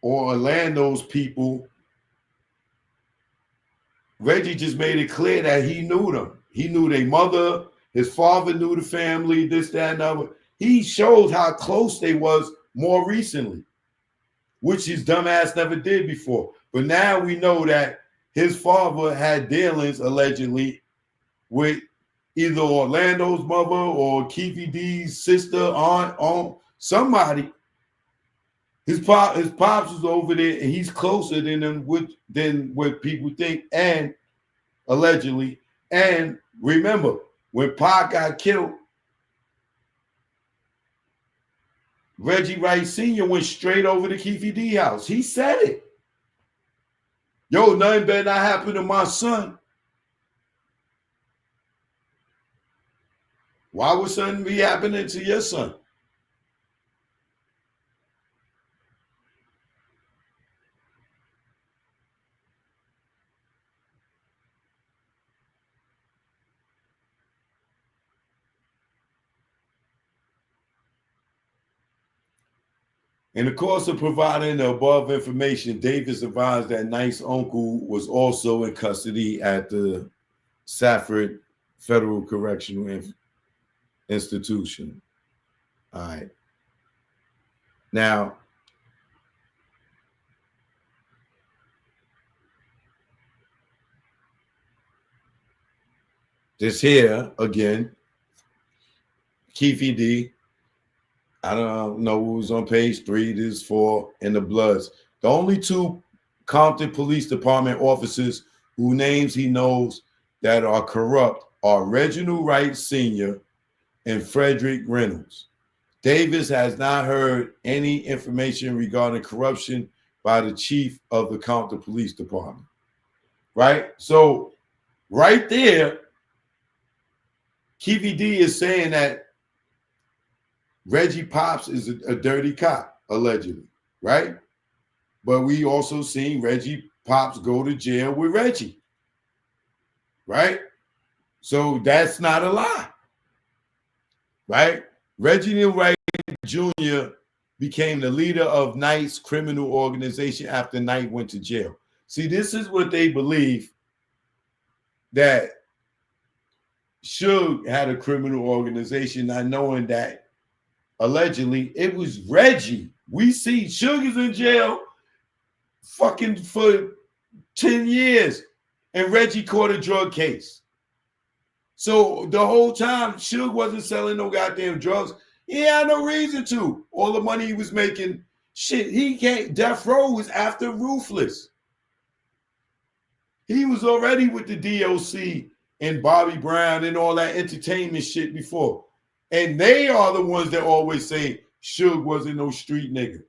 or Orlando's people, Reggie just made it clear that he knew them. He knew their mother, his father knew the family, this, that, and other. He showed how close they was more recently, which his dumbass never did before. But now we know that his father had dealings allegedly with either Orlando's mother or Keefe D's sister, aunt, somebody. His pops was over there, and he's closer than what people think, and allegedly. And remember, when Pac got killed, Reggie Wright Sr. went straight over to Keefe D house. He said it. Yo, nothing better not happen to my son. Why would something be happening to your son? In the course of providing the above information, Davis advised that Knight's uncle was also in custody at the Safford Federal Correctional Institution. All right. Now, this here again, Keefe D. I don't know who was on page 3. This is 4 in the Bloods. The only 2 Compton Police Department officers whose names he knows that are corrupt are Reginald Wright Sr. and Frederick Reynolds. Davis has not heard any information regarding corruption by the chief of the Compton Police Department. Right? So right there, Keefe D is saying that Reggie Pops is a dirty cop, allegedly, right? But we also seen Reggie Pops go to jail with Reggie, right? So that's not a lie, right? Reggie Wright Jr. became the leader of Knight's criminal organization after Knight went to jail. See, this is what they believe, that Suge had a criminal organization, not knowing that allegedly it was Reggie. We see Suge is in jail fucking for 10 years, and Reggie caught a drug case. So the whole time, Suge wasn't selling no goddamn drugs. He had no reason to. All the money he was making, shit, he can't. Death Row was after Ruthless. He was already with the DOC and Bobby Brown and all that entertainment shit before. And they are the ones that always say Suge wasn't no street nigga.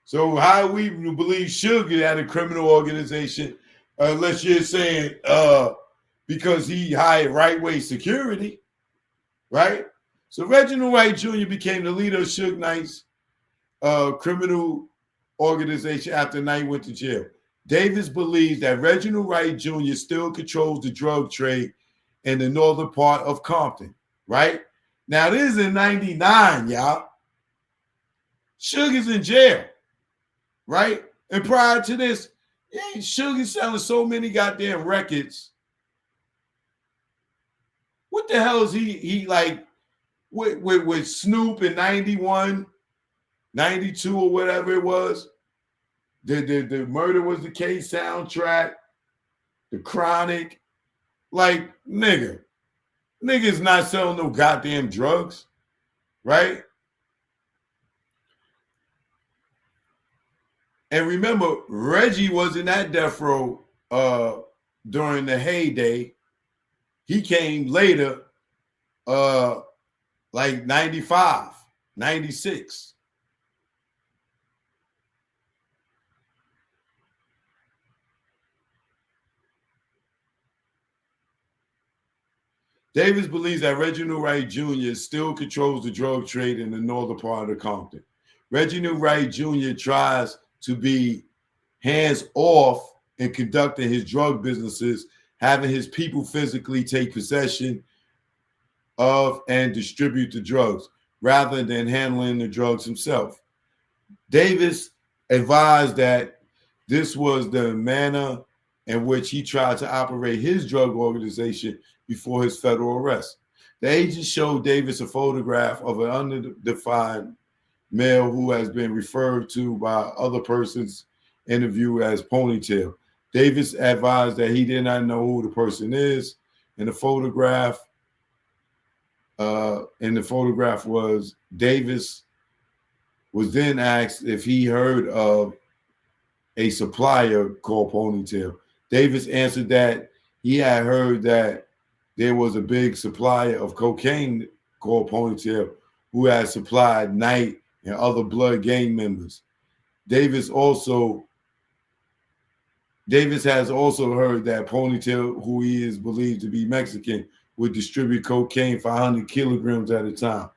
So how we believe Suge had a criminal organization, unless you're saying because he hired right way security, right? So Reginald Wright Jr. became the leader of Suge Knight's criminal organization after Knight went to jail. Davis believes that Reginald Wright Jr. still controls the drug trade in the northern part of Compton, right? Now, this is in 99, y'all. Suge is in jail, right? And prior to this, Suge is selling so many goddamn records. What the hell is he like with Snoop in 91, 92 or whatever it was? The Murder Was the Case soundtrack, the Chronic. Like, niggas not selling no goddamn drugs, right? And remember, Reggie wasn't at death row during the heyday. He came later, like 95, 96. Davis believes that Reginald Wright Jr. still controls the drug trade in the northern part of Compton. Reginald Wright Jr. tries to be hands off in conducting his drug businesses, having his people physically take possession of and distribute the drugs. rather than handling the drugs himself. Davis advised that this was the manner in which he tried to operate his drug organization before his federal arrest. The agent showed Davis a photograph of an undefined male who has been referred to by other persons interviewed as Ponytail. Davis advised that he did not know who the person is. In the photograph, was Davis was then asked if he heard of a supplier called Ponytail. Davis answered that he had heard that there was a big supplier of cocaine called Ponytail who had supplied Knight and other Blood gang members. Davis has also heard that Ponytail, who he is believed to be Mexican, would distribute cocaine for 100 kilograms at a time.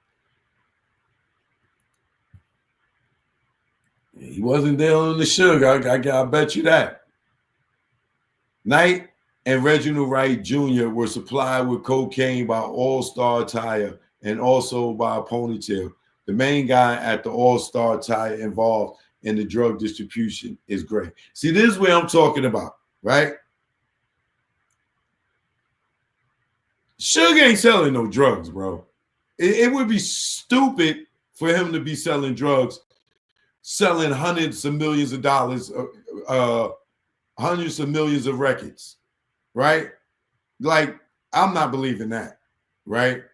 He wasn't dealing the sugar. I bet you that. Knight and Reginald Wright Jr. were supplied with cocaine by All Star Tire and also by Ponytail. The main guy at the All Star Tire involved in the drug distribution is Gray. See, this is what I'm talking about, right? Suge ain't selling no drugs, bro. It would be stupid for him to be selling drugs, selling hundreds of millions of dollars, hundreds of millions of records, right? Like, I'm not believing that, right?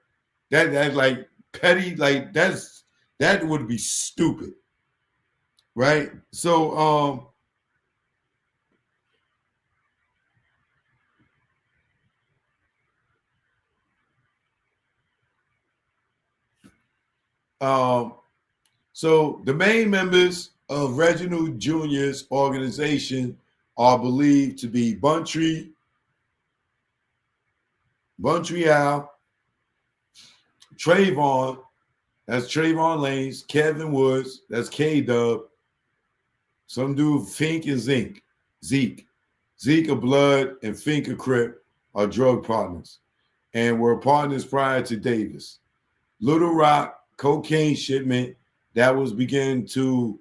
That's like petty, like that would be stupid, right? So so the main members of Reginald Jr.'s organization are believed to be Buntree Al, Trayvon, that's Trayvon Lanes, Kevin Woods, that's K-Dub, some dude Fink and Zeke. Zeke of Blood and Fink of Crip are drug partners and were partners prior to Davis. Little Rock cocaine shipment that was beginning to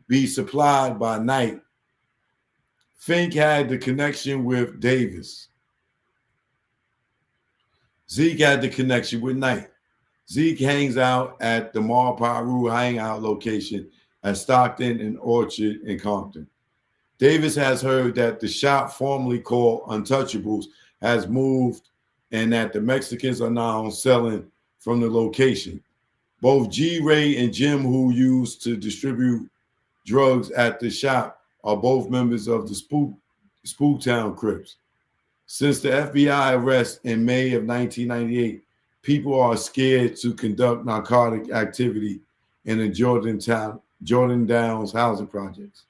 be supplied by Knight. Fink had the connection with Davis. Zeke had the connection with Knight. Zeke hangs out at the Mar Paru hangout location at Stockton and Orchard in Compton. Davis has heard that the shop formerly called Untouchables has moved and that the Mexicans are now selling from the location. Both G. Ray and Jim, who used to distribute drugs at the shop, are both members of the Spooktown Crips. Since the FBI arrest in May of 1998, people are scared to conduct narcotic activity in the Jordan Downs housing projects.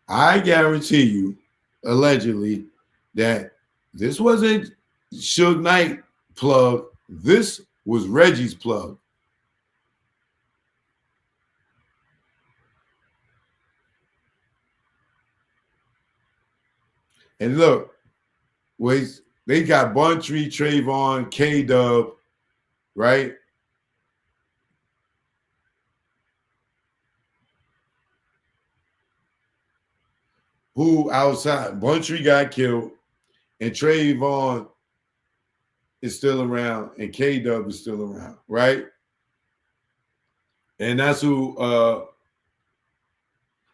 I guarantee you, allegedly, that this wasn't Suge Knight plug. This was Reggie's plug. And look, they got Buntree, Trayvon, K-Dub, right? Who outside? Buntree got killed, and Trayvon is still around, and K-Dub is still around, right? And that's who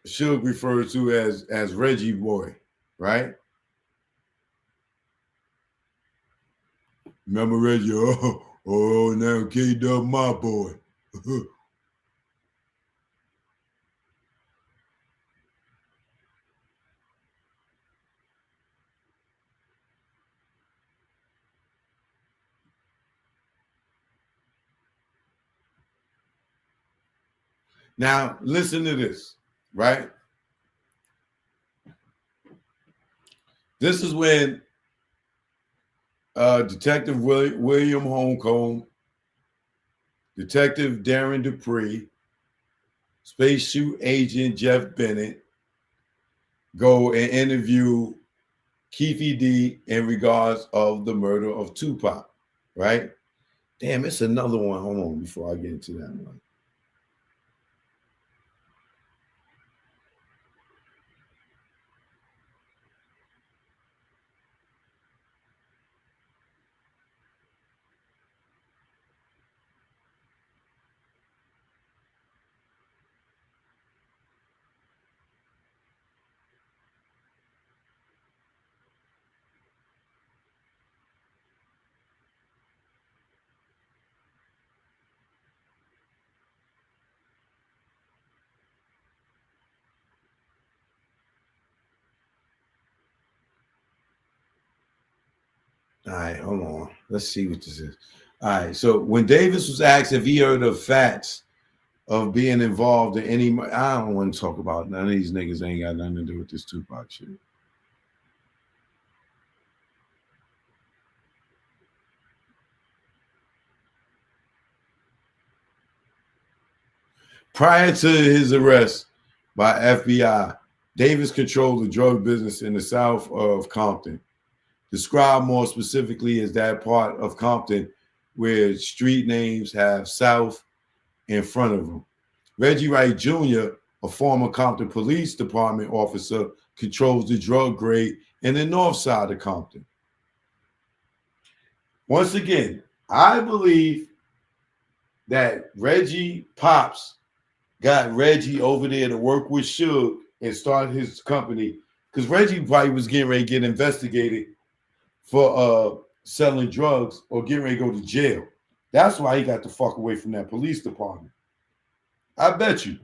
Suge refers to as Reggie Boy, right? Remember Reggie? Oh, now K-Dub my boy. Now, listen to this, right? This is when Detective William Holcomb, Detective Darren Dupree, Spacesuit Agent Jeff Bennett go and interview Keefe D in regards of the murder of Tupac, right? Damn, it's another one. Hold on before I get into that one. All right, hold on. Let's see what this is. All right, so when Davis was asked if he heard of facts of being involved in any, I don't want to talk about none of these niggas. Ain't got nothing to do with this Tupac shit. Prior to his arrest by FBI, Davis controlled the drug business in the south of Compton, described more specifically as that part of Compton where street names have South in front of them. Reggie Wright Jr., a former Compton Police Department officer, controls the drug grade in the north side of Compton. Once again, I believe that Reggie Pops got Reggie over there to work with Suge and start his company because Reggie probably was getting ready to get investigated for selling drugs or getting ready to go to jail. That's why he got the fuck away from that police department. I bet you.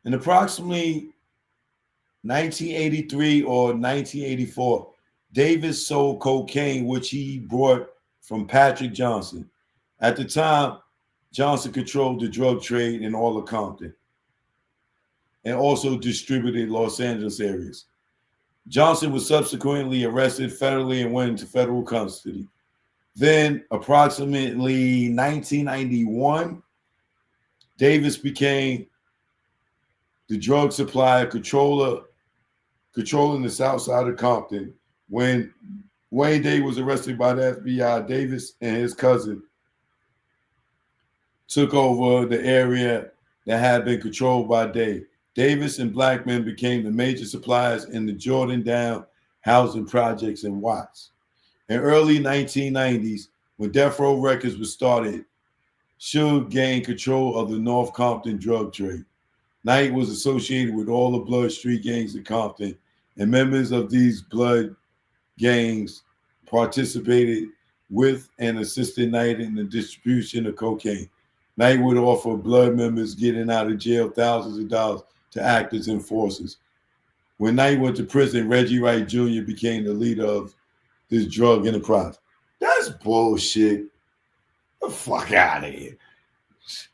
In approximately 1983 or 1984, Davis sold cocaine, which he brought from Patrick Johnson. At the time, Johnson controlled the drug trade in all of Compton and also distributed Los Angeles areas. Johnson was subsequently arrested federally and went into federal custody. Then, approximately 1991, Davis became the drug supplier controlling the south side of Compton. When Wayne Day was arrested by the FBI, Davis and his cousin took over the area that had been controlled by Day. Davis and black men became the major suppliers in the Jordan Down housing projects in Watts. In early 1990s, when Death Row Records was started, Suge gained control of the North Compton drug trade. Knight was associated with all the Blood Street gangs in Compton, and members of these blood gangs participated with and assisted Knight in the distribution of cocaine. Knight would offer blood members getting out of jail thousands of dollars to act as enforcers. When Knight went to prison, Reggie Wright Jr. became the leader of this drug enterprise. That's bullshit. The fuck out of here.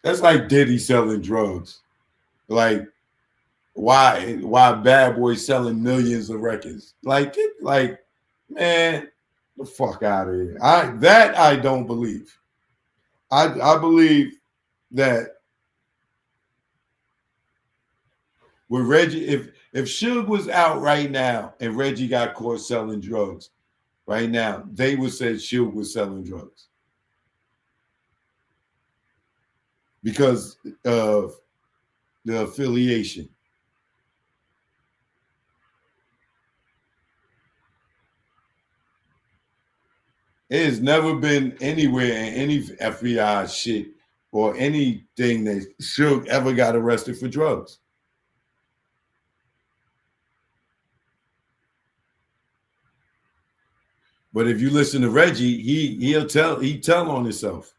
That's like Diddy selling drugs. Like, why Bad Boy selling millions of records? Like, man, the fuck out of here. I don't believe. I believe that with Reggie, if Suge was out right now and Reggie got caught selling drugs right now, they would say Suge was selling drugs because of the affiliation. It has never been anywhere in any FBI shit or anything that Suge ever got arrested for drugs. But if you listen to Reggie, he tell on himself.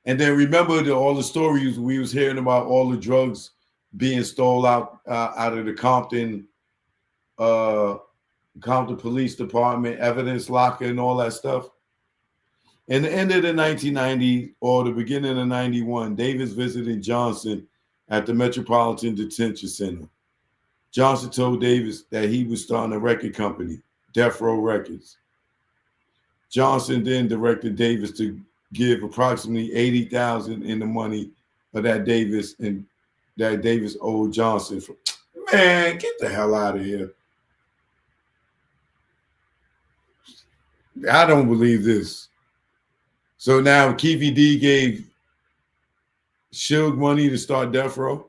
And then remember all the stories we was hearing about all the drugs being stole out of the Compton Police Department evidence locker and all that stuff. In the end of the 1990s or the beginning of 91, Davis visited Johnson at the Metropolitan Detention Center. Johnson told Davis that he was starting a record company, Death Row Records. Johnson then directed Davis to give approximately 80,000 in the money of that Davis owed Johnson. Man, get the hell out of here. I don't believe this. So now Keefe D gave Suge money to start Death Row.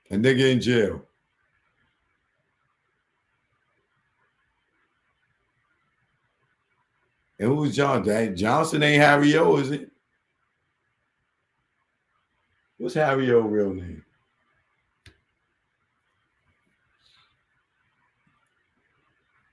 A nigga in jail. And who was Johnson? Johnson ain't Harry O, is it? What's Harry O real name?